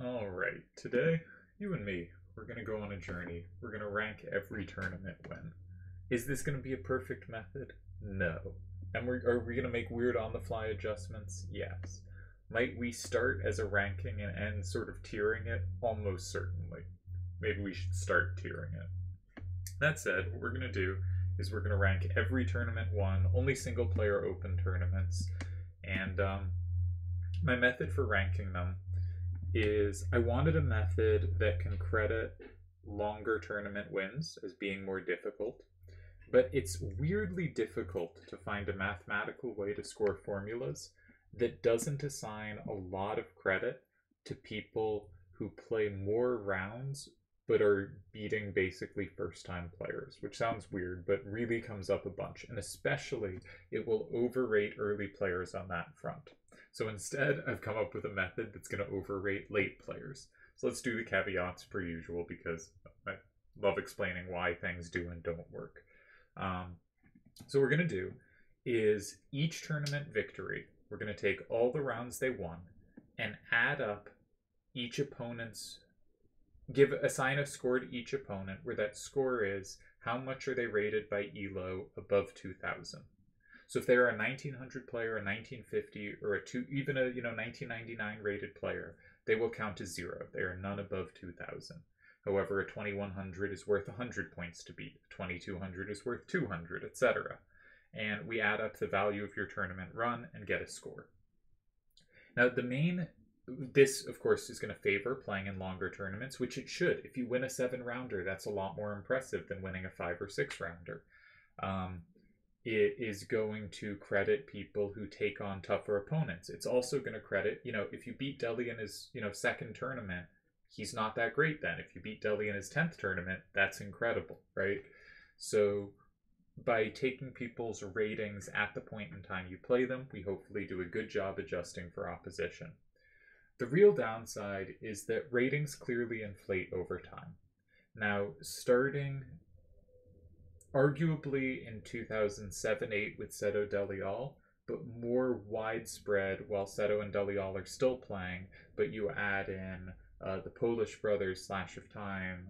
Alright, today, you and me, we're gonna go on a journey. We're gonna rank every tournament win. Is this gonna be a perfect method? No. And are we gonna make weird on the fly adjustments? Yes. Might we start as a ranking and end sort of tiering it? Almost certainly. Maybe we should start tiering it. That said, what we're gonna do is we're gonna rank every tournament won, only single player open tournaments, and my method for ranking them is I wanted a method that can credit longer tournament wins as being more difficult, but it's weirdly difficult to find a mathematical way to score formulas that doesn't assign a lot of credit to people who play more rounds but are beating basically first time players, which sounds weird, but really comes up a bunch. And especially, it will overrate early players on that front. So instead, I've come up with a method that's going to overrate late players. So let's do the caveats per usual because I love explaining why things do and don't work. So what we're going to do is each tournament victory, we're going to take all the rounds they won and add up each opponent's, assign a score to each opponent where that score is how much are they rated by ELO above 2000. So if they're a 1900 player, a 1950, or even a 1999 rated player, they will count as 0. They are none above 2000. However, a 2100 is worth 100 points to beat. 2200 is worth 200, etc. And we add up the value of your tournament run and get a score. Now, this, of course, is going to favor playing in longer tournaments, which it should. If you win a 7-rounder, that's a lot more impressive than winning a 5 or 6-rounder. It is going to credit people who take on tougher opponents. It's also going to credit, if you beat Deli in his, second tournament, he's not that great then. If you beat Deli in his 10th tournament, that's incredible, right? So by taking people's ratings at the point in time you play them, we hopefully do a good job adjusting for opposition. The real downside is that ratings clearly inflate over time. Now, starting arguably in 2007-8 with Seto Delial, but more widespread while Seto and Delial are still playing, but you add in the Polish brothers, Slash of Time,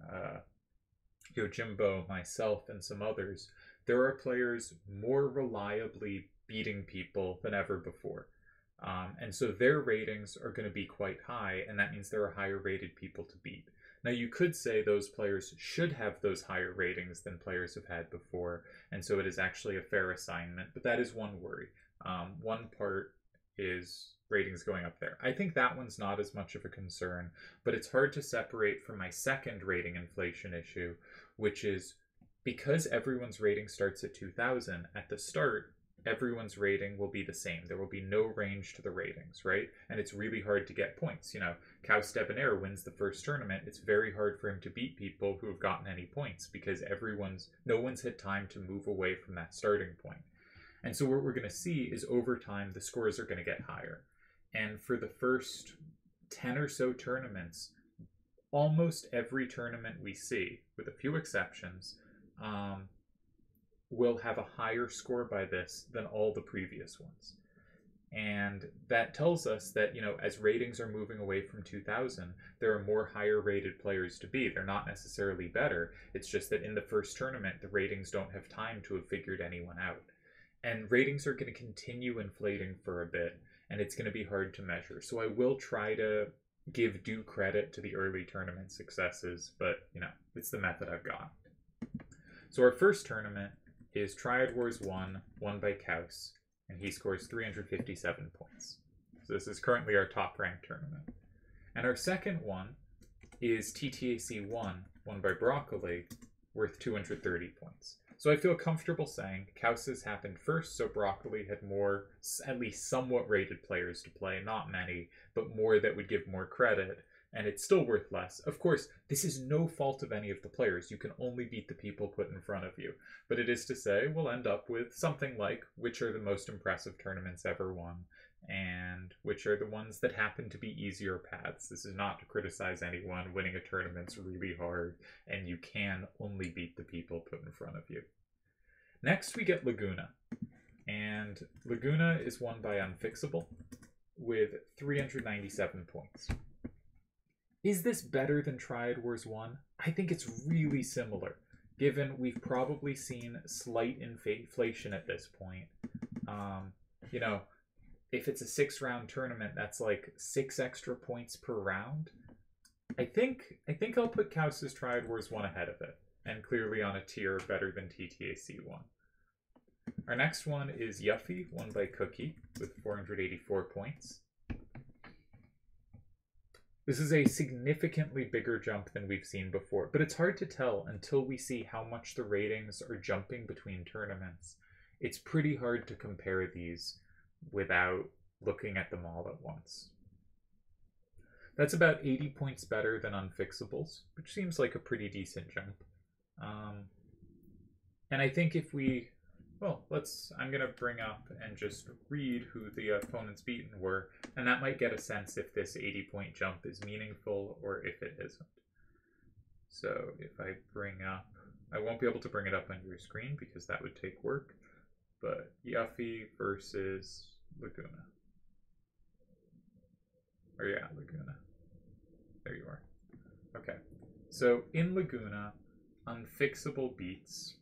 Yojimbo, myself, and some others, there are players more reliably beating people than ever before. And so their ratings are going to be quite high, and that means there are higher rated people to beat. Now, you could say those players should have those higher ratings than players have had before, and so it is actually a fair assignment, but that is one worry. One part is ratings going up there. I think that one's not as much of a concern, but it's hard to separate from my second rating inflation issue, which is because everyone's rating starts at 2000, at the start, everyone's rating will be the same. There will be no range to the ratings, right? And it's really hard to get points. Caus Debonair wins the first tournament. It's very hard for him to beat people who have gotten any points because no one's had time to move away from that starting point. And so what we're going to see is over time, the scores are going to get higher. And for the first 10 or so tournaments, almost every tournament we see, with a few exceptions, will have a higher score by this than all the previous ones. And that tells us that, as ratings are moving away from 2000, there are more higher rated players to be. They're not necessarily better. It's just that in the first tournament, the ratings don't have time to have figured anyone out. And ratings are going to continue inflating for a bit, and it's going to be hard to measure. So I will try to give due credit to the early tournament successes, but, it's the method I've got. So our first tournament is Triad Wars 1, won by Caus, and he scores 357 points. So this is currently our top-ranked tournament. And our second one is TTAC 1, won by Broccoli, worth 230 points. So I feel comfortable saying Caus's happened first, so Broccoli had more, at least somewhat rated players to play, not many, but more that would give more credit, and it's still worth less. Of course, this is no fault of any of the players. You can only beat the people put in front of you. But it is to say we'll end up with something like which are the most impressive tournaments ever won, and which are the ones that happen to be easier paths. This is not to criticize anyone. Winning a tournament's really hard, and you can only beat the people put in front of you. Next, we get Laguna. And Laguna is won by Unfixable with 397 points. Is this better than Triad Wars 1? I think it's really similar, given we've probably seen slight inflation at this point. You know, if it's a 6-round tournament, that's like 6 extra points per round. I think I'll put Kaus's Triad Wars 1 ahead of it, and clearly on a tier better than TTAC 1. Our next one is Yuffie, won by Cookie, with 484 points. This is a significantly bigger jump than we've seen before, but it's hard to tell until we see how much the ratings are jumping between tournaments. It's pretty hard to compare these without looking at them all at once. That's about 80 points better than Unfixables, which seems like a pretty decent jump. And I think if we... Well, I'm going to bring up and just read who the opponents beaten were, and that might get a sense if this 80-point jump is meaningful or if it isn't. So if I bring up... I won't be able to bring it up on your screen because that would take work, but Yuffie versus Laguna. Or yeah, Laguna. There you are. Okay. So in Laguna, Unfixable beats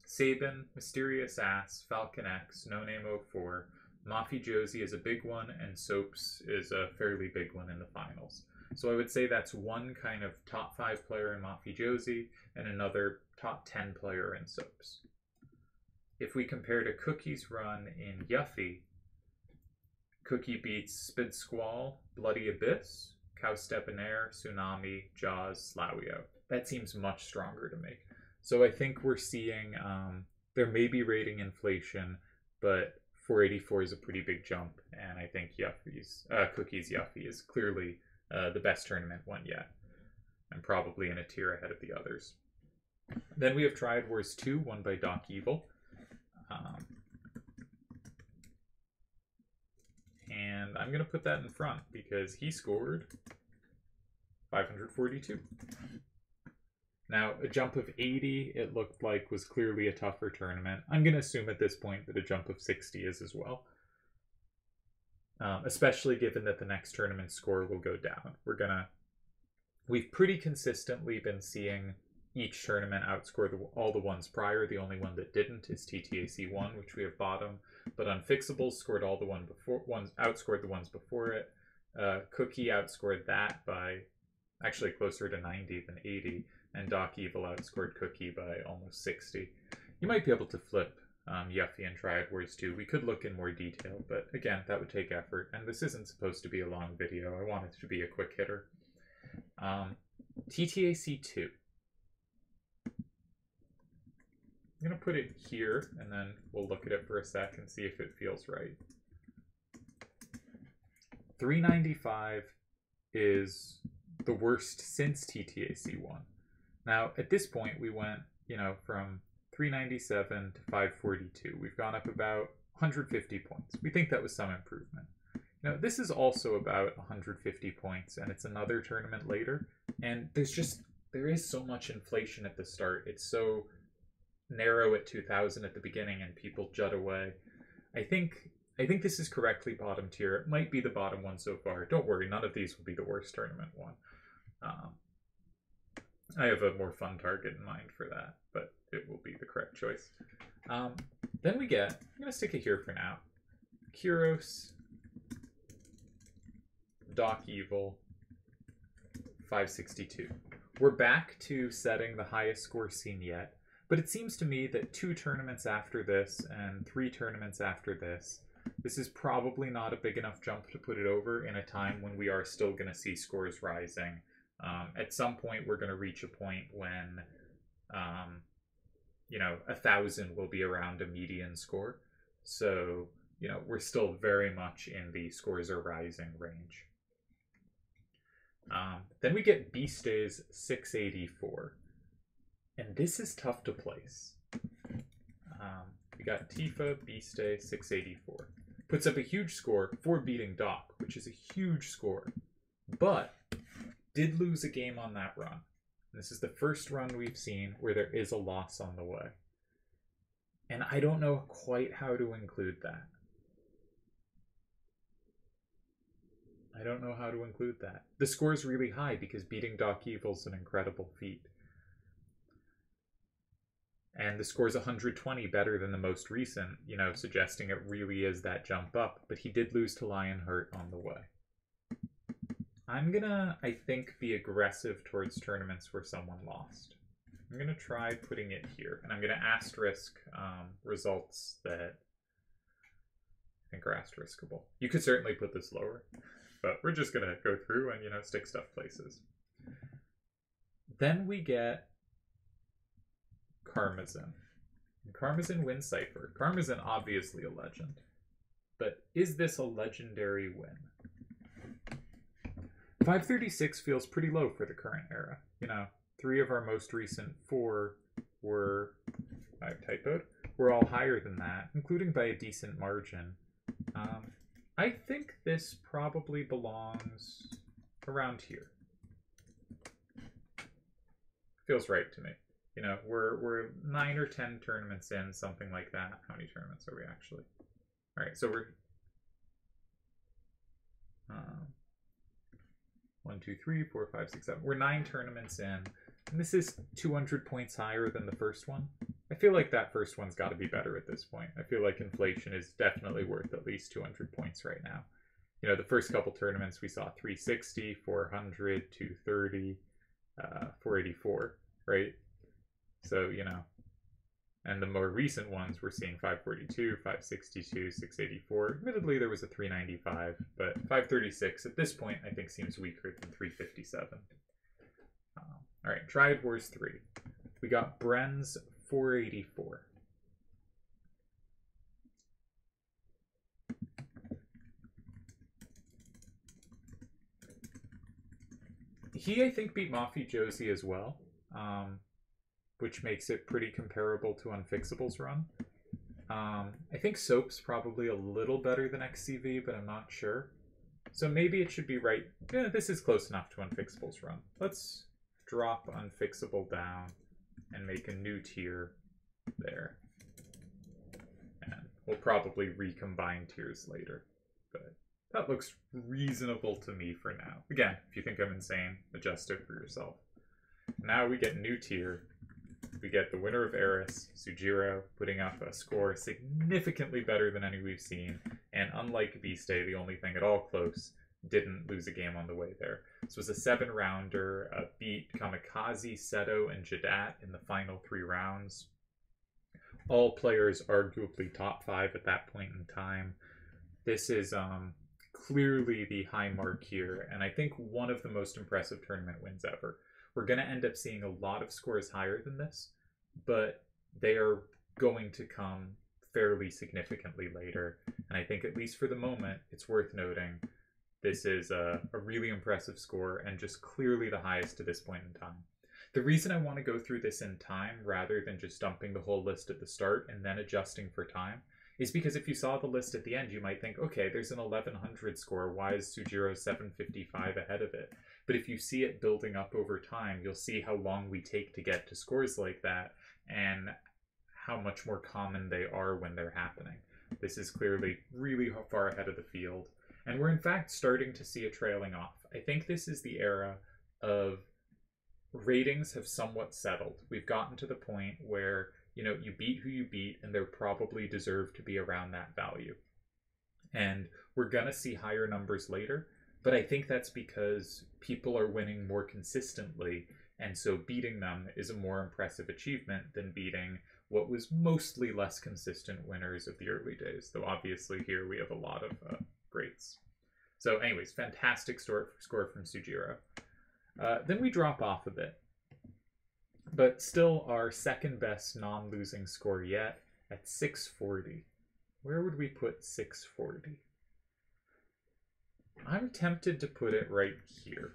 Sabin, Mysterious Ass, Falcon X, No Name 04, Mafi Josie is a big one, and Soaps is a fairly big one in the finals. So I would say that's one kind of top 5 player in Mafi Josie and another top 10 player in Soaps. If we compare to Cookie's run in Yuffie, Cookie beats Spid Squall, Bloody Abyss, Caus Debonair, Tsunami, Jaws, Slawio. That seems much stronger to me. So I think we're seeing, there may be rating inflation, but 484 is a pretty big jump, and I think Cookie's Yuffie is clearly the best tournament one yet, and probably in a tier ahead of the others. Then we have Triad Wars 2, won by Doc Evil. And I'm going to put that in front because he scored 542. Now, a jump of 80, it looked like, was clearly a tougher tournament. I'm going to assume at this point that a jump of 60 is as well. Especially given that the next tournament score will go down. We've pretty consistently been seeing each tournament outscore all the ones prior. The only one that didn't is TTAC 1, which we have bottom. But Unfixables scored all the outscored the ones before it. Cookie outscored that by actually closer to 90 than 80. And Doc Evil outscored Cookie by almost 60. You might be able to flip Yuffie and Triad Wars 2. We could look in more detail, but again, that would take effort. And this isn't supposed to be a long video. I want it to be a quick hitter. TTAC 2. I'm going to put it here, and then we'll look at it for a sec and see if it feels right. 395 is the worst since TTAC 1. Now, at this point, we went, from 397 to 542. We've gone up about 150 points. We think that was some improvement. This is also about 150 points, and it's another tournament later. And there is so much inflation at the start. It's so narrow at 2000 at the beginning, and people jut away. I think this is correctly bottom tier. It might be the bottom one so far. Don't worry, none of these will be the worst tournament one. I have a more fun target in mind for that, but it will be the correct choice. Then we get, I'm going to stick it here for now, Kyros, Doc Evil, 562. We're back to setting the highest score seen yet, but it seems to me that 2 tournaments after this and 3 tournaments after this, this is probably not a big enough jump to put it over in a time when we are still going to see scores rising. At some point, we're going to reach a point when, 1,000 will be around a median score. So, we're still very much in the scores are rising range. Then we get Beast Days 684. And this is tough to place. We got Tifa, Beast Day 684. Puts up a huge score for beating Doc, which is a huge score. But did lose a game on that run. This is the first run we've seen where there is a loss on the way. And I don't know quite how to include that. I don't know how to include that. The score's really high because beating Doc Evil's an incredible feat. And the score's 120, better than the most recent, you know, suggesting it really is that jump up. But he did lose to Lionheart on the way. I'm gonna, I think, be aggressive towards tournaments where someone lost. I'm gonna try putting it here. And I'm gonna asterisk results that I think are asteriskable. You could certainly put this lower, but we're just gonna go through and, you know, stick stuff places. Then we get Karmazin. Karmazin wins Cypher. Karmazin obviously a legend. But is this a legendary win? 536 feels pretty low for the current era. You know, 3 of our most recent 4 were, I've typoed, were all higher than that, including by a decent margin. I think this probably belongs around here. Feels right to me. You know, we're 9 or 10 tournaments in, something like that. How many tournaments are we actually? All right, so we're 1, 2, 3, 4, 5, 6, 7. We're 9 tournaments in, and this is 200 points higher than the first one. I feel like that first one's got to be better at this point. I feel like inflation is definitely worth at least 200 points right now. You know, the first couple tournaments we saw 360, 400, 230, 484, right? So, you know, and the more recent ones, we're seeing 542, 562, 684. Admittedly, there was a 395, but 536 at this point, I think, seems weaker than 357. All right, Triad Wars 3. We got Bren's 484. He, I think, beat Mafi Josie as well. Which makes it pretty comparable to Unfixable's run. I think Soap's probably a little better than XCV, but I'm not sure. So maybe it should be right. Yeah, this is close enough to Unfixable's run. Let's drop Unfixable down and make a new tier there. And we'll probably recombine tiers later. But that looks reasonable to me for now. Again, if you think I'm insane, adjust it for yourself. Now we get a new tier. We get the winner of Aeris, Sujiro, putting up a score significantly better than any we've seen, and unlike Beast Day, the only thing at all close, didn't lose a game on the way there. This was a 7-rounder, beat Kamikaze, Seto, and Jadat in the final 3 rounds. All players arguably top 5 at that point in time. This is clearly the high mark here, and I think one of the most impressive tournament wins ever. We're going to end up seeing a lot of scores higher than this, but they are going to come fairly significantly later. And I think, at least for the moment, it's worth noting this is a really impressive score and just clearly the highest to this point in time. The reason I want to go through this in time rather than just dumping the whole list at the start and then adjusting for time is because if you saw the list at the end, you might think, okay, there's an 1100 score. Why is Sujiro 755 ahead of it? But if you see it building up over time, you'll see how long we take to get to scores like that and how much more common they are when they're happening. This is clearly really far ahead of the field. And we're in fact starting to see a trailing off. I think this is the era of ratings have somewhat settled. We've gotten to the point where, you know, you beat who you beat and they're probably deserve to be around that value. And we're going to see higher numbers later. But I think that's because people are winning more consistently, and so beating them is a more impressive achievement than beating what was mostly less consistent winners of the early days, though obviously here we have a lot of greats. So anyways, fantastic score from Sujiro. Then we drop off a bit, but still our second best non-losing score yet at 640. Where would we put 640? I'm tempted to put it right here.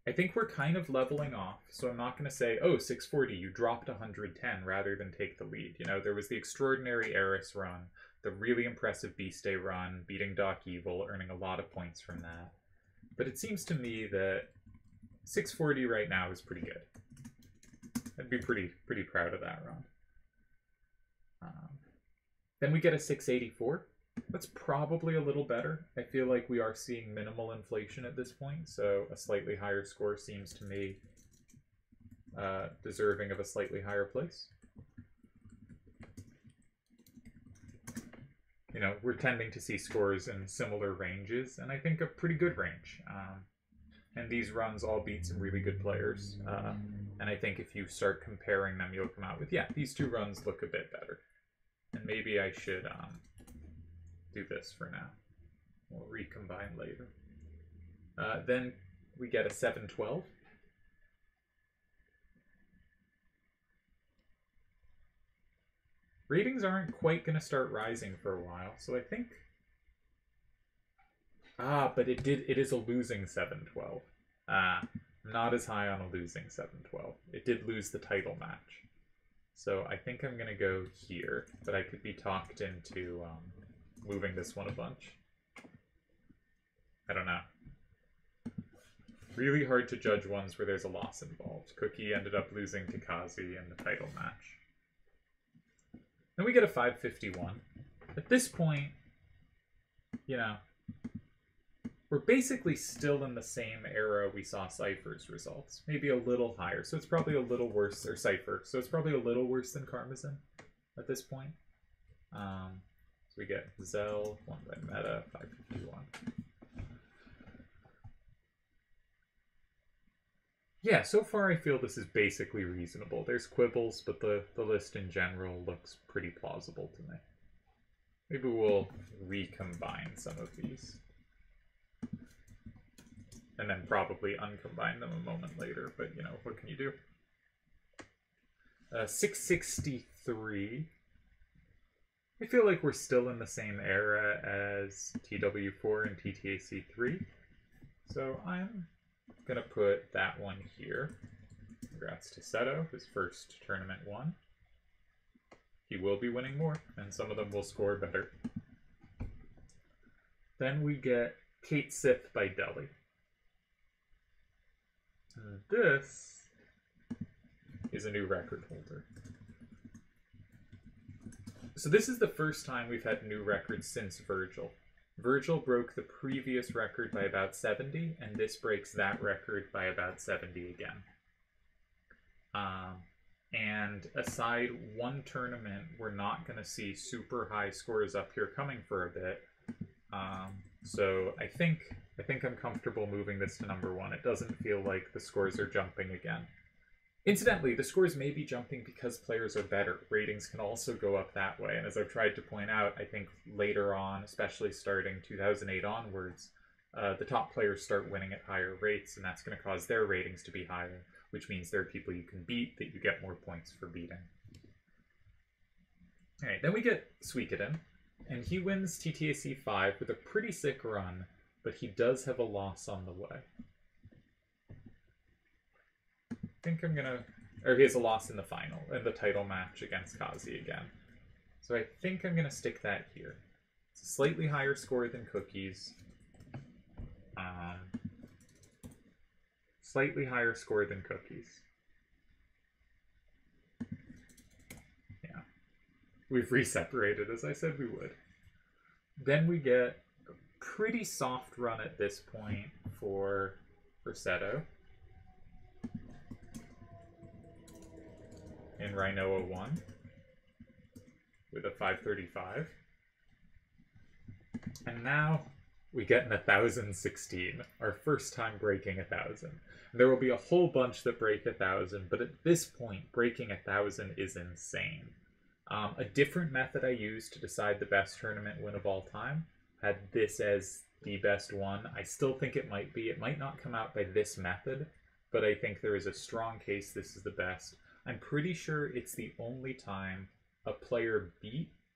I think we're kind of leveling off, so I'm not going to say, oh, 640, you dropped 110 rather than take the lead. You know, there was the extraordinary Aeris run, the really impressive Beast Day run, beating Doc Evil, earning a lot of points from that. But it seems to me that 640 right now is pretty good. I'd be pretty proud of that run. Then we get a 684. That's probably a little better. I feel like we are seeing minimal inflation at this point, so a slightly higher score seems to me deserving of a slightly higher place. You know, we're tending to see scores in similar ranges, and I think a pretty good range. And these runs all beat some really good players. And I think if you start comparing them, you'll come out with, yeah, these two runs look a bit better. And maybe I should do this for now. We'll recombine later. Then we get a 7-12. Ratings aren't quite going to start rising for a while, so I think... but it is a losing 7-12. Not as high on a losing 7-12. It did lose the title match. So I think I'm going to go here, but I could be talked into moving this one a bunch. I don't know. Really hard to judge ones where there's a loss involved. Cookie ended up losing to Kazi in the title match. Then we get a 551. At this point, you know, we're basically still in the same era we saw Cypher's results. Maybe a little higher, so it's probably a little worse, or Cypher, so it's probably a little worse than Karmazin at this point. So we get Zell, 1 by Meta, 551. Yeah, so far I feel this is basically reasonable. There's quibbles, but the list in general looks pretty plausible to me. Maybe we'll recombine some of these. And then probably uncombine them a moment later, but you know, what can you do? 663. I feel like we're still in the same era as TW4 and TTAC3. So I'm gonna put that one here. Congrats to Seto, his first tournament won. He will be winning more, and some of them will score better. Then we get Cait Sith by Delhi. And this is a new record holder. So this is the first time we've had new records since Virgil. Virgil broke the previous record by about 70, and this breaks that record by about 70 again. And aside one tournament, we're not going to see super high scores up here coming for a bit. So I think I'm comfortable moving this to number 1. It doesn't feel like the scores are jumping again. Incidentally, the scores may be jumping because players are better. Ratings can also go up that way. And as I've tried to point out, I think later on, especially starting 2008 onwards, the top players start winning at higher rates, and that's going to cause their ratings to be higher, which means there are people you can beat that you get more points for beating. Alright, then we get Suikoden, and he wins TTAC 5 with a pretty sick run, but he does have a loss on the way. I think I'm gonna... Or he has a loss in the final, in the title match against Kazi again. So I think I'm gonna stick that here. It's a slightly higher score than Cookie's. Slightly higher score than Cookie's. Yeah. We've re-separated, as I said we would. Then we get a pretty soft run at this point for Seto. In Rinoa 1 with a 535. And now we get an 1016, our first time breaking 1000. There will be a whole bunch that break 1000, but at this point, breaking 1000 is insane. A different method I used to decide the best tournament win of all time had this as the best one. I still think it might be. It might not come out by this method, but I think there is a strong case this is the best. I'm pretty sure it's the only time a player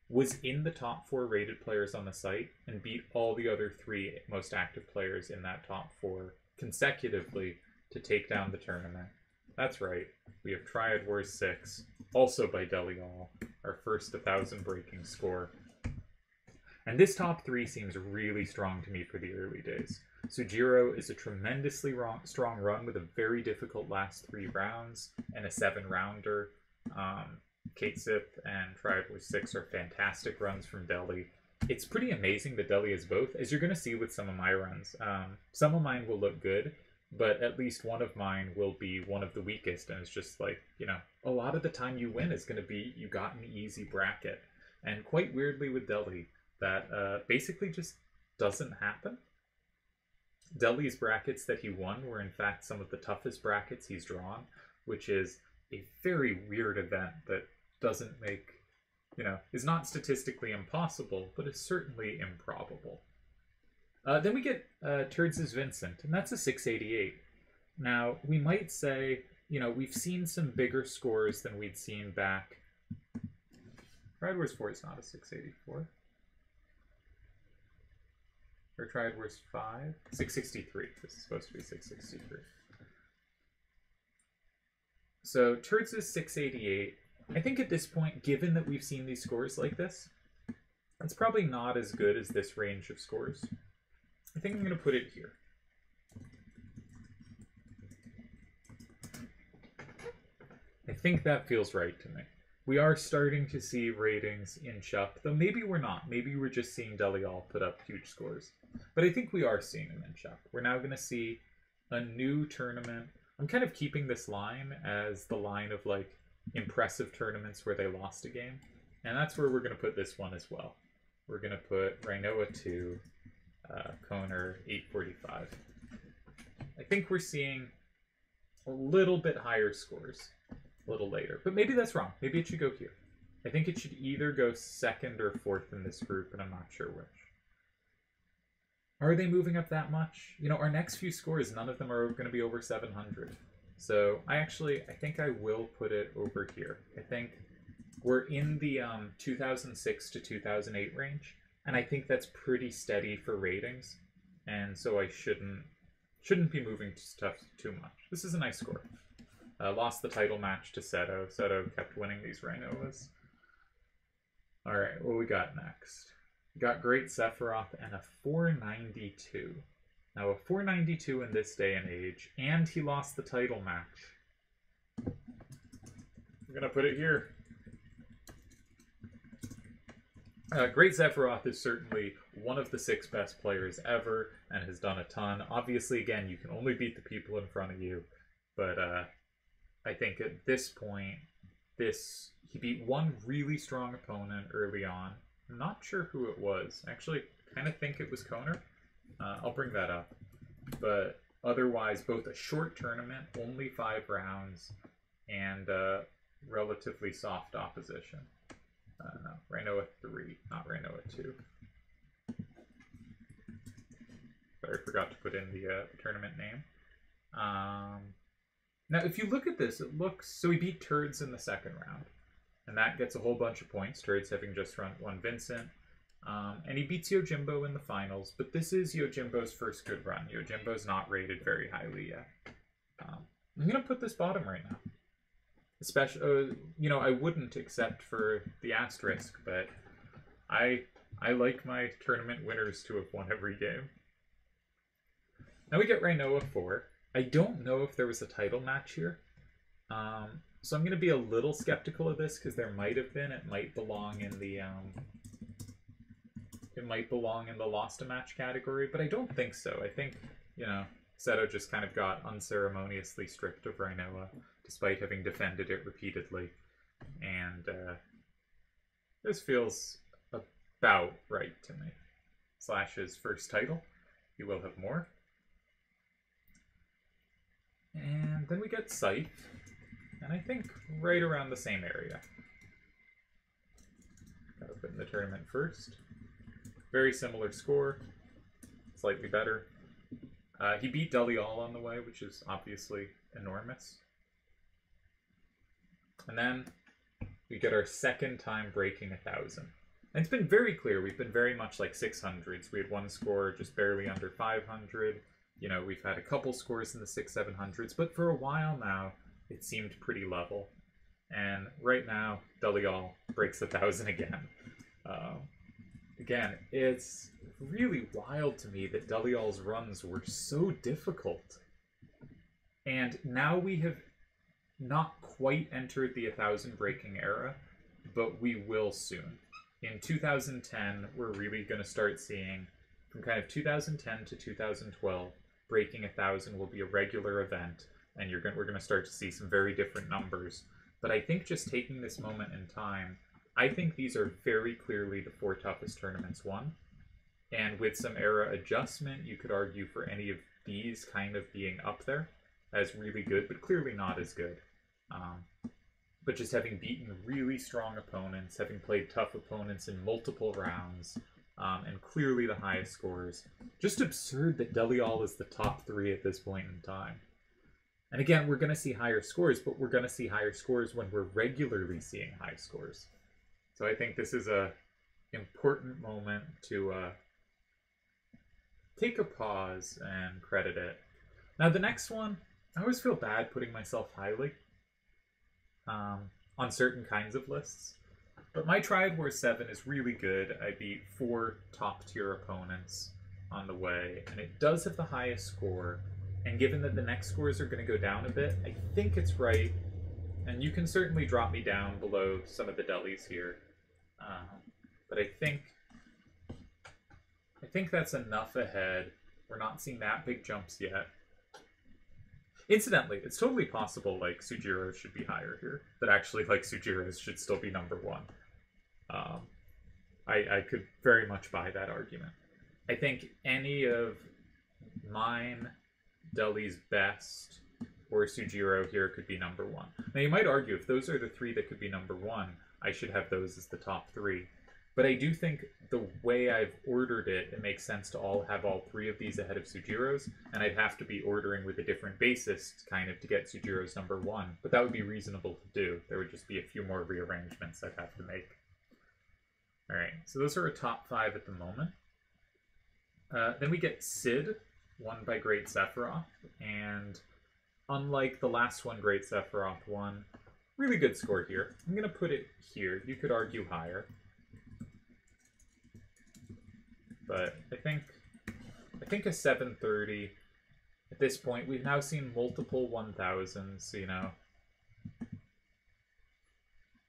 was in the top 4 rated players on the site and beat all the other 3 most active players in that top 4 consecutively to take down the tournament. That's right, we have Triad Wars X, also by Delial, our first 1000 breaking score. And this top 3 seems really strong to me for the early days. Sujiro is a tremendously strong run with a very difficult last 3 rounds and a 7-rounder. Cait Sith and Triad Wars 6 are fantastic runs from Delhi. it's pretty amazing that Deli is both, as you're going to see with some of my runs. Some of mine will look good, but at least one of mine will be one of the weakest, and it's just like, you know, a lot of the time you win is going to be you got an easy bracket. And quite weirdly with Deli, that basically just doesn't happen. Deli's brackets that he won were in fact some of the toughest brackets he's drawn, which is a very weird event that doesn't make, you know, is not statistically impossible, but is certainly improbable. Then we get Turds' Vincent, and that's a 688. Now, we might say, you know, we've seen some bigger scores than we'd seen back. Triad Wars 4 is not a 684. Or Triad Wars 5? 663. This is supposed to be 663. So Turds is 688. I think at this point, given that we've seen these scores like this, it's probably not as good as this range of scores. I think I'm going to put it here. I think that feels right to me. We are starting to see ratings inch up, though maybe we're not. Maybe we're just seeing Delial put up huge scores. But I think we are seeing them inch up. We're now going to see a new tournament. I'm kind of keeping this line as the line of, like, impressive tournaments where they lost a game. And that's where we're going to put this one as well. We're going to put Rinoa 2, Koner 845. I think we're seeing a little bit higher scores a little later. But maybe that's wrong. Maybe it should go here. I think it should either go second or fourth in this group, and I'm not sure which. Are they moving up that much? You know, our next few scores, none of them are going to be over 700. So I think I will put it over here. I think we're in the 2006 to 2008 range, and I think that's pretty steady for ratings. And so I shouldn't be moving stuff too much. This is a nice score. Lost the title match to Seto. Seto kept winning these Rinoas. All right, what we got next? We got Great Sephiroth and a 492. Now, a 492 in this day and age, and he lost the title match. I'm going to put it here. Great Sephiroth is certainly one of the 6 best players ever and has done a ton. Obviously, again, you can only beat the people in front of you, but I think at this point, he beat one really strong opponent early on. I'm not sure who it was. I actually kind of think it was Koner. I'll bring that up. But otherwise, both a short tournament, only 5 rounds, and relatively soft opposition. No, Rinoa 3, not Rinoa 2. Sorry, I forgot to put in the tournament name. Now, if you look at this, it looks... So he beat Turds in the second round. And that gets a whole bunch of points, Turds having just won Vincent. And he beats Yojimbo in the finals, but this is Yojimbo's first good run. Yojimbo's not rated very highly yet. I'm going to put this bottom right now. Especially, you know, I wouldn't except for the asterisk, but I like my tournament winners to have won every game. Now we get Rinoa 4. I don't know if there was a title match here. So I'm going to be a little skeptical of this because there might have been. It might belong in the lost a match category, but I don't think so. I think, you know, Seto just kind of got unceremoniously stripped of Rinoa despite having defended it repeatedly. And this feels about right to me. Slash's first title. He will have more. And then we get Cait. And I think right around the same area. Gotta put in the tournament first. Very similar score. Slightly better. He beat Delial on the way, which is obviously enormous. And then we get our second time breaking 1,000. And it's been very clear. We've been very much like 600s. We had one score just barely under 500. You know, we've had a couple scores in the 600-700s. But for a while now, it seemed pretty level. And right now, Delial breaks 1,000 again. Again, it's really wild to me that Delial's runs were so difficult. And now we have not quite entered the 1,000 breaking era, but we will soon. in 2010, we're really going to start seeing, from kind of 2010 to 2012, breaking 1,000 will be a regular event, and we're going to start to see some very different numbers. But I think just taking this moment in time, I think these are very clearly the 4 toughest tournaments won. And with some era adjustment, you could argue for any of these kind of being up there as really good, but clearly not as good. But just having beaten really strong opponents, having played tough opponents in multiple rounds, and clearly the highest scores. Just absurd that Delial is the top 3 at this point in time. And again, we're going to see higher scores, but we're going to see higher scores when we're regularly seeing high scores. So I think this is a important moment to take a pause and credit it. Now the next one, I always feel bad putting myself highly on certain kinds of lists. But my Triad Wars 7 is really good. I beat 4 top-tier opponents on the way, and it does have the highest score. And given that the next scores are going to go down a bit, I think it's right. And you can certainly drop me down below some of the delis here. But I think that's enough ahead. We're not seeing that big jumps yet. Incidentally, it's totally possible, like, Sujiro should be higher here. That actually, like, Sujiro should still be number 1. I could very much buy that argument. I think any of mine, Deli's best, or Sujiro here could be number 1. Now, you might argue, if those are the 3 that could be number 1, I should have those as the top 3. But I do think the way I've ordered it, it makes sense to have all 3 of these ahead of Sujiro's, and I'd have to be ordering with a different basis, kind of, to get Sujiro's number 1. But that would be reasonable to do. There would just be a few more rearrangements I'd have to make. Alright, so those are a top 5 at the moment. Then we get Sid, won by Great Sephiroth, and unlike the last one Great Sephiroth won, really good score here. I'm going to put it here. You could argue higher. But I think a 730, at this point, we've now seen multiple 1000s, so, you know,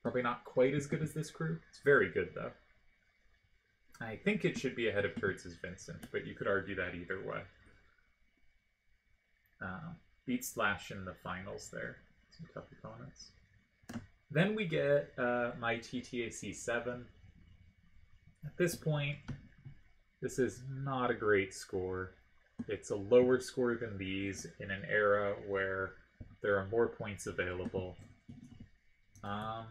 probably not quite as good as this crew. It's very good, though. I think it should be ahead of Turtz's Vincent, but you could argue that either way. Beat Slash in the finals there. Some tough opponents. Then we get my TTAC 7. At this point, this is not a great score. It's a lower score than these in an era where there are more points available. I'm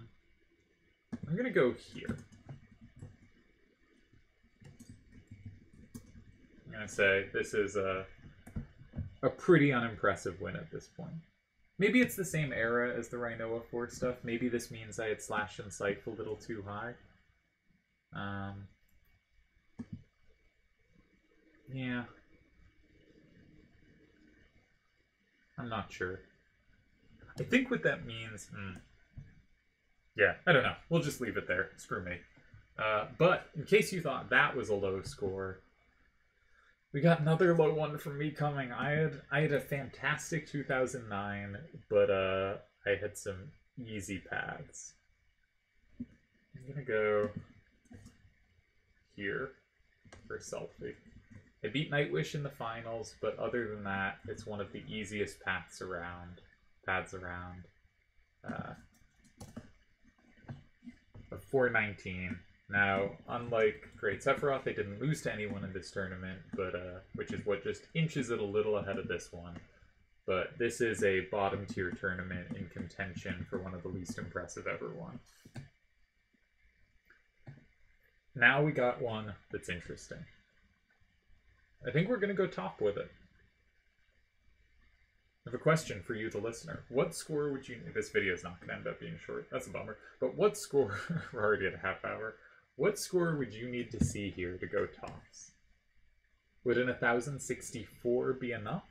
going to go here. I'm going to say this is a pretty unimpressive win at this point. Maybe it's the same era as the Rinoa 4 stuff. Maybe this means I had Slash and Scythe a little too high. Yeah. I'm not sure. I think what that means... Yeah, I don't know. We'll just leave it there. Screw me. But in case you thought that was a low score, we got another low one from me coming. I had a fantastic 2009, but I had some easy paths. I'm gonna go here for Selphie. I beat Nightwish in the finals, but other than that, it's one of the easiest paths around. Of 419. Now, unlike Great Sephiroth, they didn't lose to anyone in this tournament, but which is what just inches it a little ahead of this one. But this is a bottom tier tournament in contention for one of the least impressive ever won. Now we got one that's interesting. I think we're going to go top with it. I have a question for you, the listener. What score would you... This video is not going to end up being short. That's a bummer. But what score... We're already at a half hour. What score would you need to see here to go tops? Would an 1064 be enough?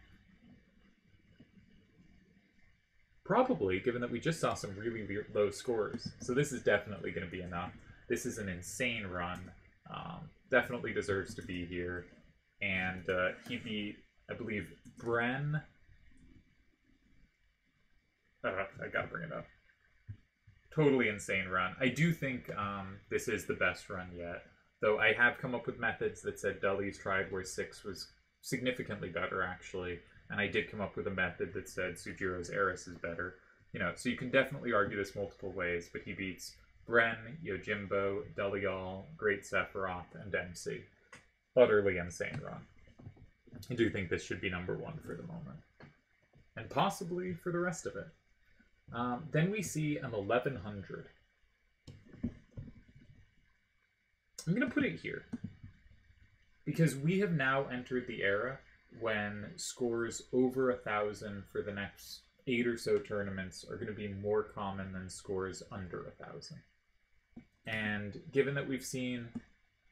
Probably, given that we just saw some really low scores. So this is definitely going to be enough. This is an insane run. Definitely deserves to be here. And he beat, I believe, Bren. I gotta bring it up. totally insane run. I do think this is the best run yet. Though I have come up with methods that said Dully's Triad Wars 6 was significantly better, actually. And I did come up with a method that said Sujiro's Aeris is better. You know, so you can definitely argue this multiple ways, but he beats Bren, Yojimbo, Delial, Great Sephiroth, and MC. Utterly insane run. I do think this should be number 1 for the moment. And possibly for the rest of it. Then we see an 1100. I'm going to put it here. Because we have now entered the era when scores over 1,000 for the next 8 or so tournaments are going to be more common than scores under 1,000. And given that we've seen,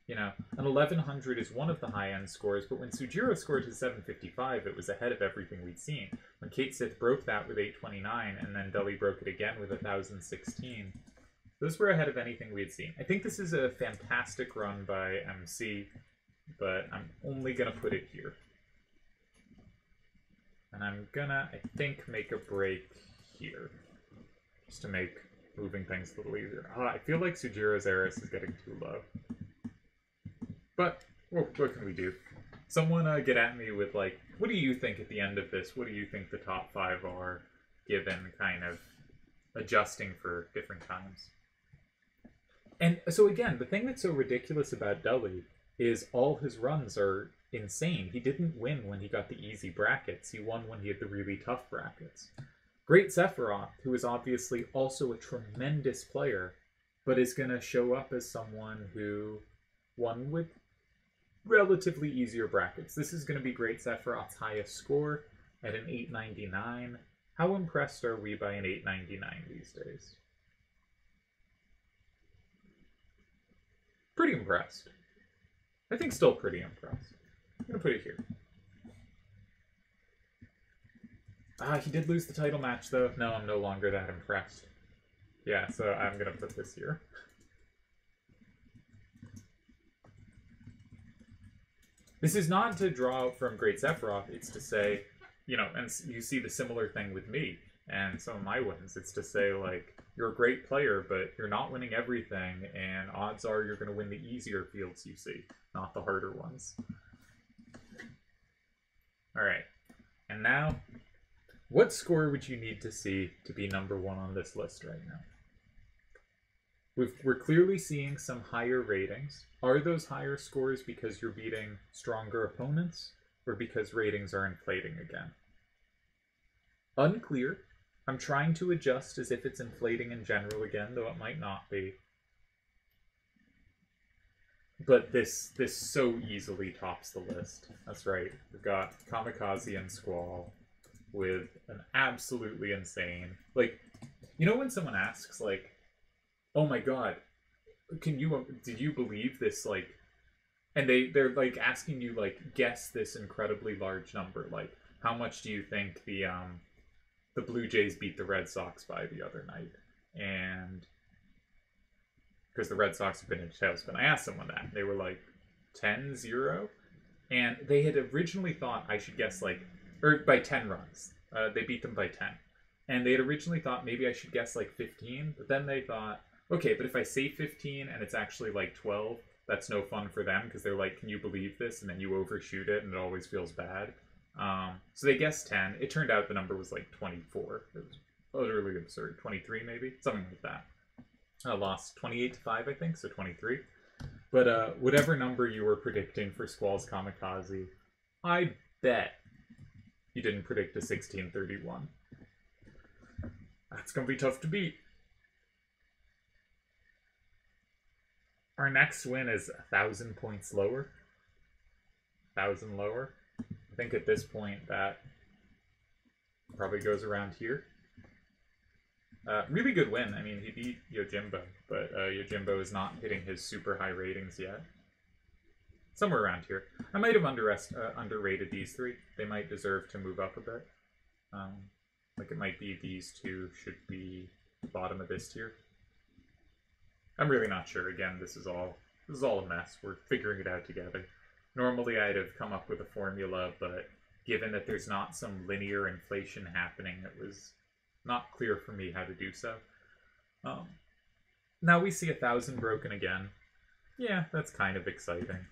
you know, an 1100 is one of the high-end scores, but when Sujiro scored his 755, it was ahead of everything we'd seen. When Cait Sith broke that with 829, and then Dully broke it again with 1016, those were ahead of anything we had seen. I think this is a fantastic run by MC, but I'm only going to put it here. And I'm gonna, I think, make a break here. Just to make moving things a little easier. I feel like Sujiro's Aeris is getting too low. But, what can we do? Someone get at me with, like, what do you think at the end of this? What do you think the top 5 are, given kind of adjusting for different times? And so again, the thing that's so ridiculous about Dully is all his runs are insane. He didn't win when he got the easy brackets. He won when he had the really tough brackets. Great Sephiroth, who is obviously also a tremendous player, but is going to show up as someone who won with relatively easier brackets. This is going to be Great Sephiroth's highest score at an 899. How impressed are we by an 899 these days? Pretty impressed. I think still pretty impressed. I'm going to put it here. He did lose the title match, though. No, I'm no longer that impressed. Yeah, so I'm going to put this here. This is not to draw from Great Sephiroth. It's to say, you know, and you see the similar thing with me and some of my wins. It's to say, like, you're a great player, but you're not winning everything, and odds are you're going to win the easier fields you see, not the harder ones. Alright, and now, what score would you need to see to be number 1 on this list right now? We're clearly seeing some higher ratings. Are those higher scores because you're beating stronger opponents, or because ratings are inflating again? Unclear. I'm trying to adjust as if it's inflating in general again, though it might not be. But this so easily tops the list. That's right. We've got Kamikaze and Squall with an absolutely insane... Like, you know when someone asks, like, oh my god, did you believe this, like... And they're, like, asking you, like, guess this incredibly large number. Like, how much do you think the Blue Jays beat the Red Sox by the other night? And... because the Red Sox have been in tailspin. I asked someone that. They were like, 10-0? And they had originally thought I should guess, like... Or by 10 runs. They beat them by 10. And they had originally thought maybe I should guess, like, 15. But then they thought, okay, but if I say 15 and it's actually, like, 12, that's no fun for them. Because they're like, can you believe this? And then you overshoot it and it always feels bad. So they guessed 10. It turned out the number was, like, 24. It was utterly absurd. 23, maybe? Something like that. I lost 28-5, I think, so 23. But whatever number you were predicting for Squall's Kamikaze, I bet you didn't predict a 1631. That's going to be tough to beat. Our next win is 1,000 points lower. 1,000 lower. I think at this point that probably goes around here. Really good win. I mean, he beat Yojimbo, but Yojimbo is not hitting his super high ratings yet. Somewhere around here. I might have underrated these three. They might deserve to move up a bit. Like it might be these two should be the bottom of this tier. I'm really not sure. Again, this is all a mess. We're figuring it out together. Normally I'd have come up with a formula, but given that there's not some linear inflation happening, it was not clear for me how to do so. Now we see 1,000 broken again. Yeah, that's kind of exciting.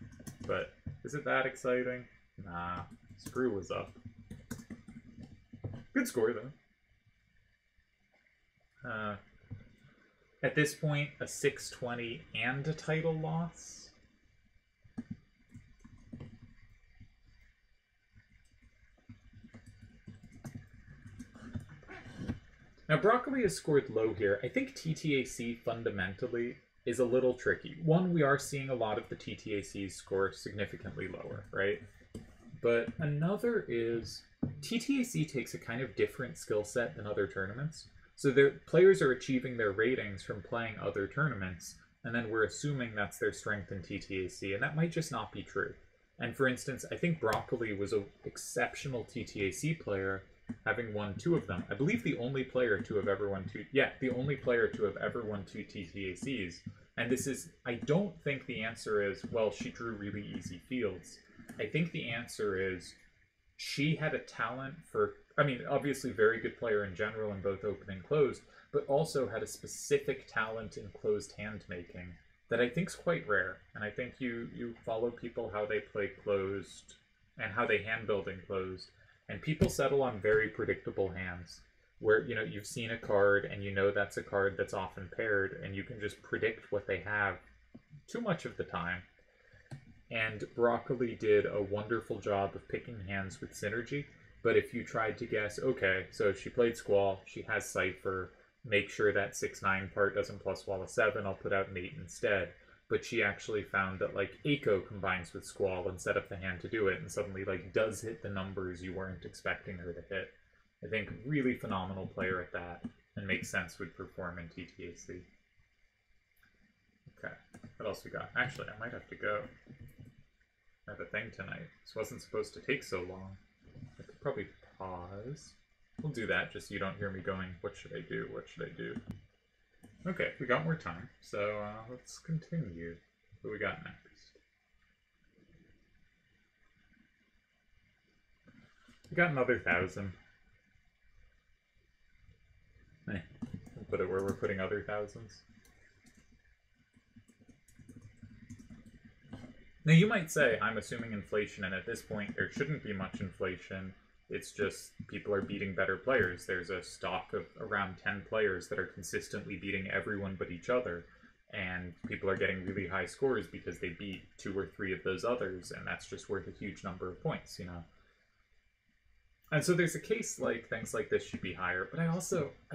But is it that exciting? Nah, Screw was up. Good score, though. At this point, a 620 and a title loss. Now, Broccoli has scored low here. I think TTAC fundamentally is a little tricky. One, we are seeing a lot of the TTACs score significantly lower, right? But another is TTAC takes a kind of different skill set than other tournaments. So their players are achieving their ratings from playing other tournaments, and then we're assuming that's their strength in TTAC, and that might just not be true. And for instance, I think Broccoli was an exceptional TTAC player, having won 2 of them. I believe the only player to have ever won 2... Yeah, the only player to have ever won 2 TTACs. And this is... I don't think the answer is, well, she drew really easy fields. I think the answer is she had a talent for... I mean, obviously very good player in general in both open and closed, but also had a specific talent in closed hand making that I think is quite rare. And I think you follow people how they play closed and how they hand build in closed. And people settle on very predictable hands where, you know, you've seen a card and you know that's a card that's often paired and you can just predict what they have too much of the time. And Broccoli did a wonderful job of picking hands with synergy. But if you tried to guess, okay, so she played Squall, she has Cypher, make sure that 6-9 part doesn't plus wall a 7, I'll put out an 8 instead. But she actually found that, like, Eiko combines with Squall and set up the hand to do it, and suddenly, like, does hit the numbers you weren't expecting her to hit. I think really phenomenal player at that, and makes sense would perform in TTAC. Okay, what else we got? Actually, I might have to go. I have a thing tonight. This wasn't supposed to take so long. I could probably pause. We'll do that, just so you don't hear me going, what should I do, what should I do? Okay, we got more time, so let's continue. What we got next? We got another 1,000. We'll put it where we're putting other thousands. Now you might say, I'm assuming inflation, and at this point there shouldn't be much inflation. It's just people are beating better players. There's a stock of around 10 players that are consistently beating everyone but each other. And people are getting really high scores because they beat 2 or 3 of those others, and that's just worth a huge number of points, you know? And so there's a case like things like this should be higher, but I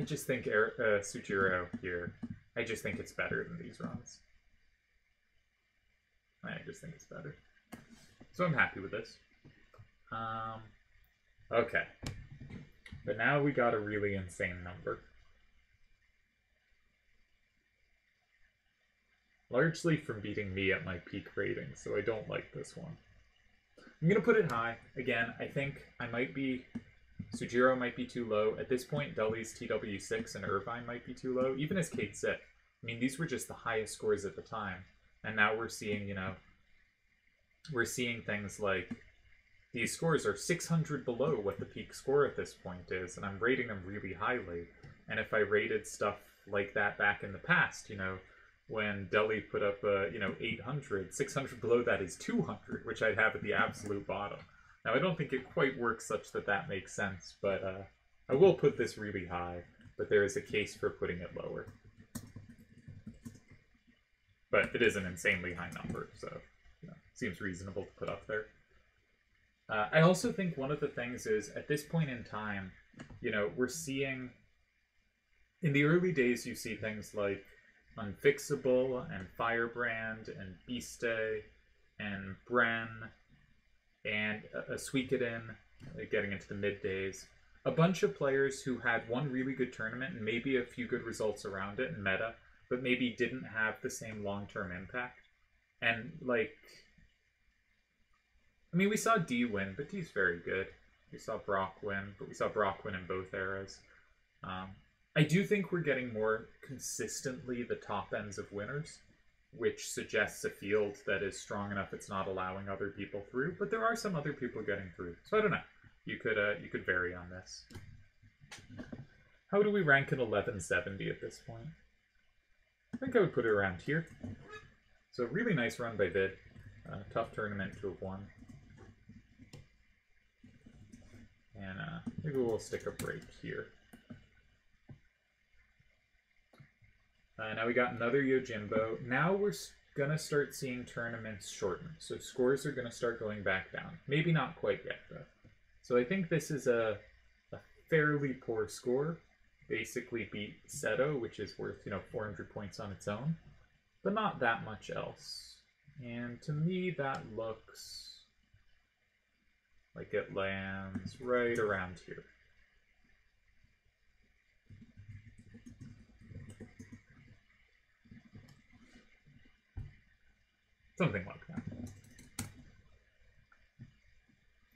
just think Sujiro here, I just think it's better than these runs. I just think it's better. So I'm happy with this. Okay. But now we got a really insane number. Largely from beating me at my peak rating, so I don't like this one. I'm going to put it high. Again, I think I might be... Sujiro might be too low. At this point, Dully's TW6 and Irvine might be too low, even as Cait Sith. I mean, these were just the highest scores at the time. And now we're seeing, you know, we're seeing things like these scores are 600 below what the peak score at this point is, and I'm rating them really highly. And if I rated stuff like that back in the past, you know, when Dully put up, 800, 600 below that is 200, which I'd have at the absolute bottom. Now, I don't think it quite works such that that makes sense, but I will put this really high, but there is a case for putting it lower. But it is an insanely high number, so seems reasonable to put up there. I also think one of the things is, at this point in time, you know, we're seeing... In the early days, you see things like Unfixable, and Firebrand, and Beastay, and Bren, and Suikoden, getting into the mid-days. A bunch of players who had one really good tournament, and maybe a few good results around it in meta, but maybe didn't have the same long-term impact. And, like... I mean, we saw D win, but D's very good. We saw Brock win, but we saw Brock win in both eras. I do think we're getting more consistently the top ends of winners, which suggests a field that is strong enough it's not allowing other people through, but there are some other people getting through. So I don't know. You could vary on this. How do we rank an 1170 at this point? I think I would put it around here. So really nice run by Vid. Tough tournament to have won. And maybe we'll stick a break here. Now we got another Yojimbo. Now we're gonna start seeing tournaments shorten. So scores are gonna start going back down. Maybe not quite yet though. So I think this is a fairly poor score. Basically beat Seto, which is worth, 400 points on its own. But not that much else. And to me that looks like it lands right around here. Something like that.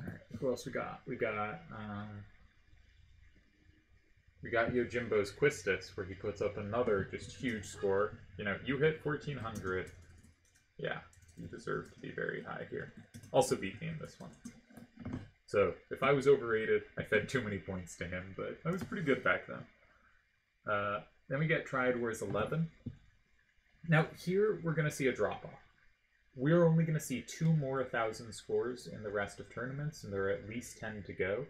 Alright, who else we got? We got Yojimbo's Quistis, where he puts up another just huge score. You hit 1400. Yeah, you deserve to be very high here. Also beat me in this one. So, if I was overrated, I fed too many points to him, but I was pretty good back then. Then we get Triad Wars 11. Now, here we're going to see a drop-off. We're only going to see 2 more 1,000 scores in the rest of tournaments, and there are at least 10 to go.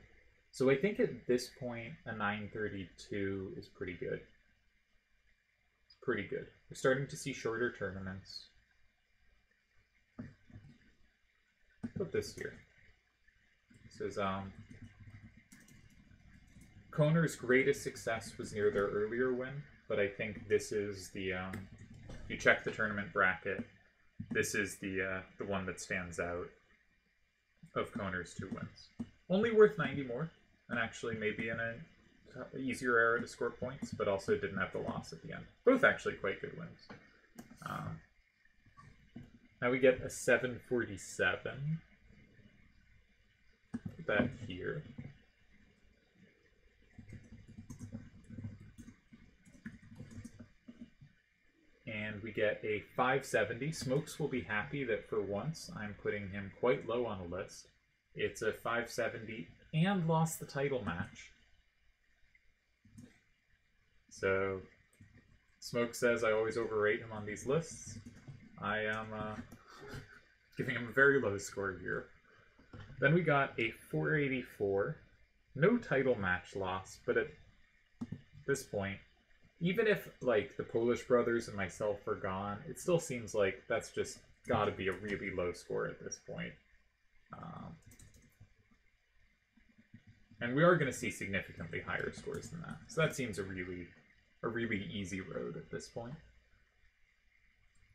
So I think at this point, a 932 is pretty good. It's pretty good. We're starting to see shorter tournaments. Put this here. This is, Koner's greatest success was near their earlier win, but I think this is the, you check the tournament bracket, this is the one that stands out of Koner's 2 wins. Only worth 90 more, and actually maybe in an easier era to score points, but also didn't have the loss at the end. Both actually quite good wins. Now we get a 747. Put that here. And we get a 570. Smokes will be happy that for once I'm putting him quite low on the list. It's a 570 and lost the title match. So Smoke says I always overrate him on these lists. I am giving him a very low score here. Then we got a 484. No title match loss, but at this point, even if, like, the Polish brothers and myself are gone, it still seems like that's just gotta be a really low score at this point. And we are going to see significantly higher scores than that. So that seems a really easy road at this point.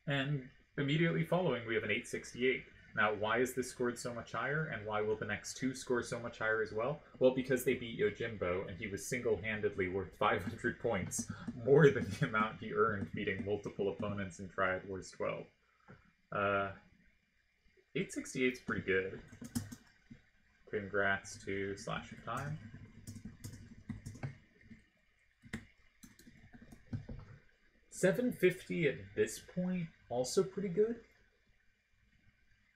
And immediately following, we have an 868. Now, why is this scored so much higher, and why will the next 2 score so much higher as well? Well, because they beat Yojimbo, and he was single-handedly worth 500 points, more than the amount he earned beating multiple opponents in Triad Wars 12. 868 is pretty good. Congrats to Slash of Time. $750 at this point, also pretty good.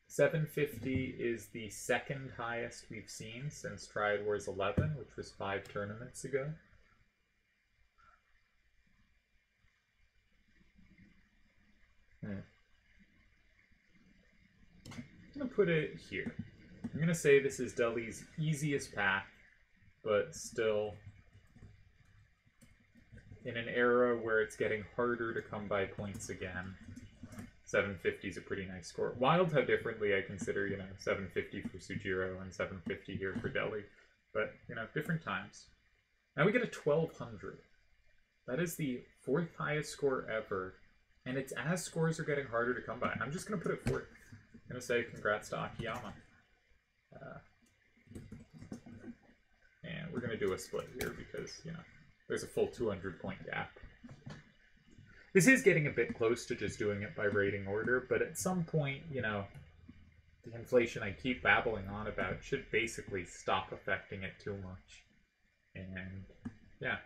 750 is the second highest we've seen since Triad Wars 11, which was 5 tournaments ago. I'm going to put it here. I'm going to say this is Deli's easiest path, but still in an era where it's getting harder to come by points again. 750 is a pretty nice score. Wild how differently I consider, 750 for Sujiro and 750 here for Deli. But, different times. Now we get a 1200. That is the 4th highest score ever. And it's as scores are getting harder to come by. I'm just going to put it 4th. I'm going to say congrats to Akiyama. And we're going to do a split here because, there's a full 200 point gap. This is getting a bit close to just doing it by rating order, but at some point, the inflation I keep babbling on about should basically stop affecting it too much. And, yeah,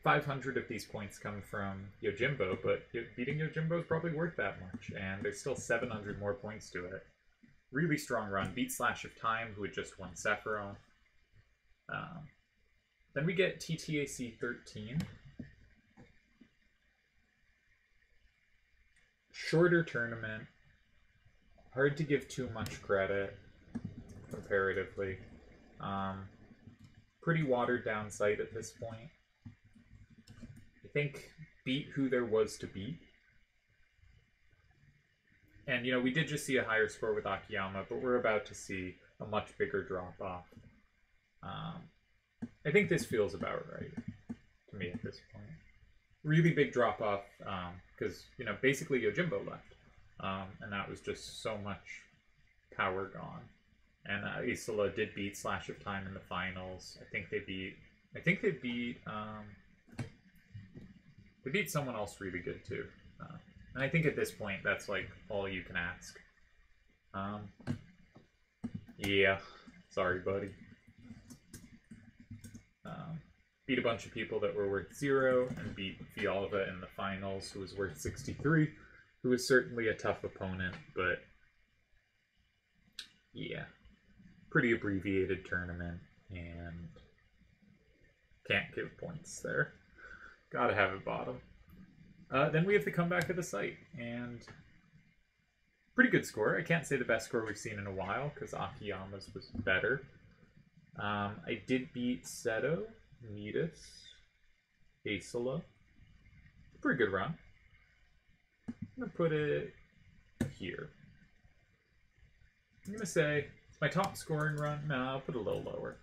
500 of these points come from Yojimbo, but beating Yojimbo is probably worth that much, and there's still 700 more points to it. Really strong run. Beat Slash of Time, who had just won Sephiroth. Then we get TTAC 13. shorter tournament. Hard to give too much credit, comparatively. Pretty watered down site at this point. I think beat who there was to beat. And, you know, we did just see a higher score with Akiyama, but we're about to see a much bigger drop-off. I think this feels about right to me at this point. Really big drop-off, because, you know, basically Yojimbo left. And that was just so much power gone. And Isola did beat Slash of Time in the finals. I think they beat someone else really good too. And I think at this point that's like all you can ask. Yeah, sorry buddy. Beat a bunch of people that were worth 0 and beat Fialva in the finals, who was worth 63, who was certainly a tough opponent, but yeah. Pretty abbreviated tournament, and can't give points there. Gotta have it bottom. Then we have the comeback of the site, and pretty good score. I can't say the best score we've seen in a while, because Akiyama's was better. I did beat Seto, Metis, Isola. Pretty good run. I'm gonna put it here. I'm gonna say it's my top scoring run. No, I'll put it a little lower.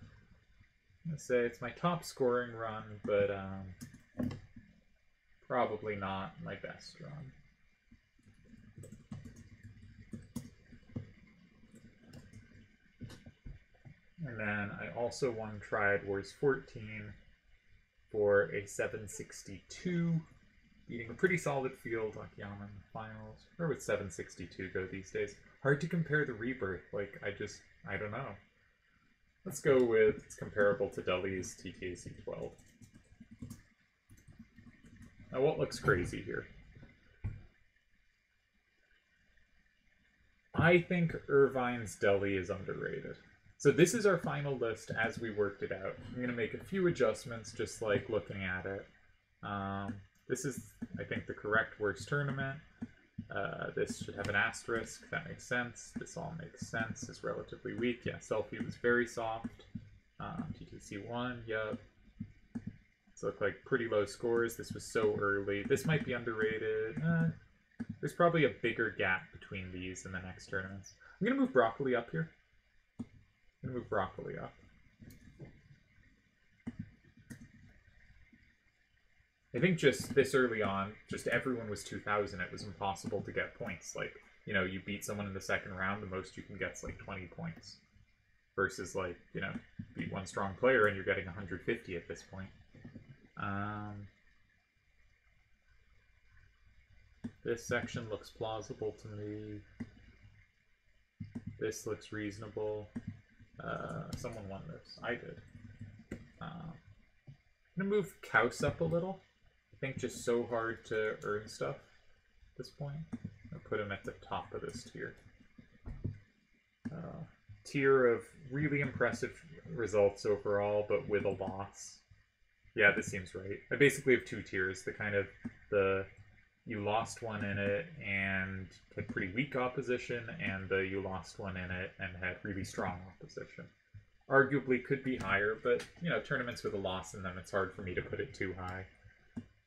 I'm gonna say it's my top scoring run, but probably not my best run. And then I also won Triad Wars 14 for a 762, beating a pretty solid field, Akiyama in the finals. Where would 762 go these days? Hard to compare the rebirth, like, I don't know. Let's go with, it's comparable to Deli's TTAC 12. Now what looks crazy here? I think Irvine's Deli is underrated. So this is our final list as we worked it out. I'm going to make a few adjustments just like looking at it. This is, I think, the correct worst tournament. This should have an asterisk. That makes sense. This all makes sense. It's relatively weak. Yeah, Selphie was very soft. TTC 1, yep. These look like pretty low scores. This was so early. This might be underrated. There's probably a bigger gap between these and the next tournaments. I'm going to move Broccoli up here. I'm going to move Broccoli up. I think just this early on, just everyone was 2,000. It was impossible to get points. Like, you know, you beat someone in the second round, the most you can get is like 20 points. Versus like, you know, beat one strong player and you're getting 150 at this point. This section looks plausible to me. This looks reasonable. Someone won this. I did. I'm gonna move Kaus up a little. I think just so hard to earn stuff at this point. I'll put him at the top of this tier. Tier of really impressive results overall, but with a loss. Yeah, this seems right. I basically have two tiers. The kind of you lost one in it and had pretty weak opposition, and the you lost one in it and had really strong opposition. Arguably could be higher, but, you know, tournaments with a loss in them, it's hard for me to put it too high.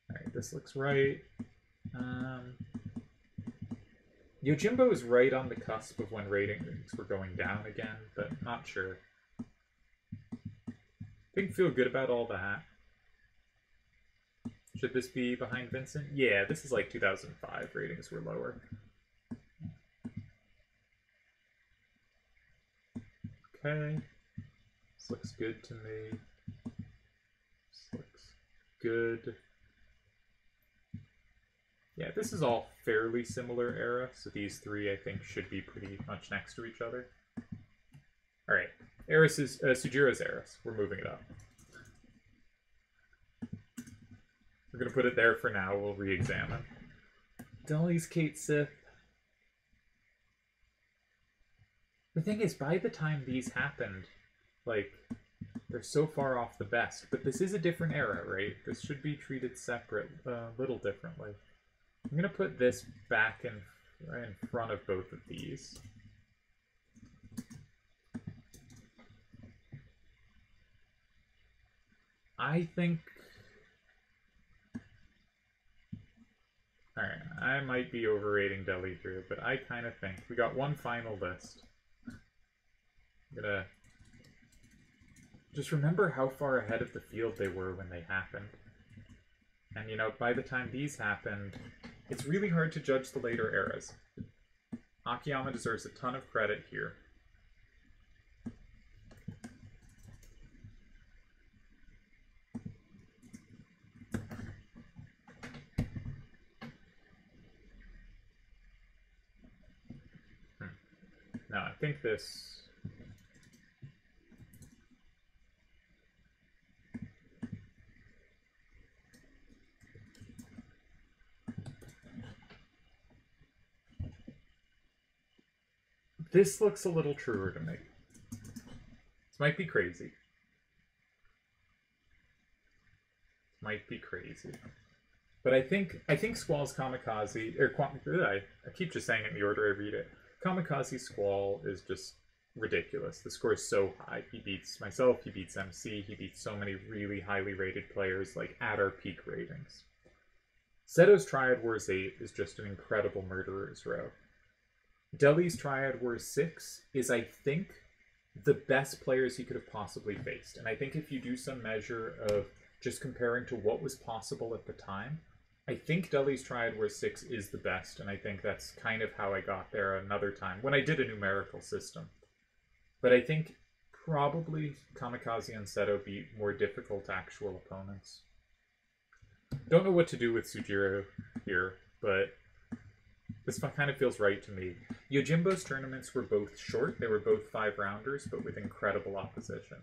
Alright, this looks right. Yojimbo is right on the cusp of when ratings were going down again, but not sure. I think feel good about all that. Should this be behind Vincent? Yeah, this is like 2005. Ratings were lower. Okay. This looks good to me. This looks good. Yeah, this is all fairly similar era, so these three, I think, should be pretty much next to each other. Alright. Aeris is Sujiro's Aeris. We're moving it up. We're going to put it there for now. We'll re-examine. Dolly's Cait Sith. The thing is, by the time these happened, like, they're so far off the best. But this is a different era, right? This should be treated separate, a little differently. I'm going to put this back in right in front of both of these. I think... Alright, I might be overrating Delhi here, but I kind of think we got one final list. I'm gonna just remember how far ahead of the field they were when they happened. And, you know, by the time these happened, it's really hard to judge the later eras. Akiyama deserves a ton of credit here. Now, I think this... This looks a little truer to me. This might be crazy. Might be crazy. But I think Squall's Kamikaze... I keep just saying it in the order I read it. Kamikaze Squall is just ridiculous. The score is so high. He beats myself, he beats MC, he beats so many really highly rated players, like, at our peak ratings. Seto's Triad Wars 8 is just an incredible murderer's row. Delhi's Triad Wars 6 is, I think, the best players he could have possibly faced. And I think if you do some measure of just comparing to what was possible at the time, I think Delhi's Triad Wars 6 is the best, and I think that's kind of how I got there another time, when I did a numerical system. But I think probably Kamikaze and Seto beat more difficult actual opponents. Don't know what to do with Sujiro here, but this kind of feels right to me. Yojimbo's tournaments were both short, they were both 5-rounders, but with incredible opposition.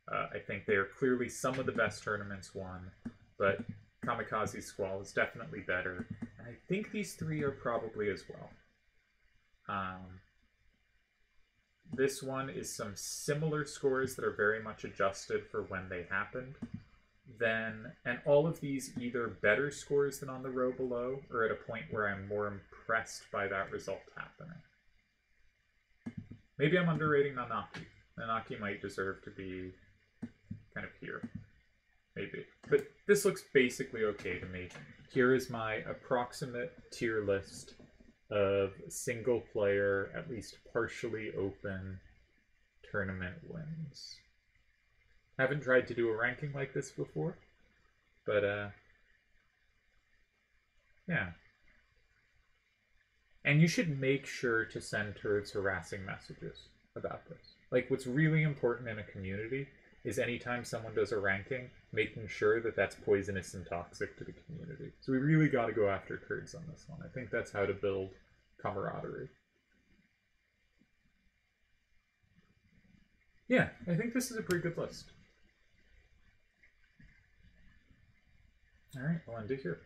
I think they are clearly some of the best tournaments won, but Kamikaze Squall is definitely better, and I think these three are probably as well. This one is some similar scores that are very much adjusted for when they happened. And all of these either better scores than on the row below, or at a point where I'm more impressed by that result happening. Maybe I'm underrating Nanaki. Nanaki might deserve to be kind of here. Maybe. But this looks basically okay to me. Here is my approximate tier list of single player, at least partially open tournament wins. Haven't tried to do a ranking like this before, but yeah. And you should make sure to send turds harassing messages about this. Like, what's really important in a community is anytime someone does a ranking, making sure that that's poisonous and toxic to the community. So we really got to go after turds on this one. I think that's how to build camaraderie. Yeah, I think this is a pretty good list. Alright, I'll end it here.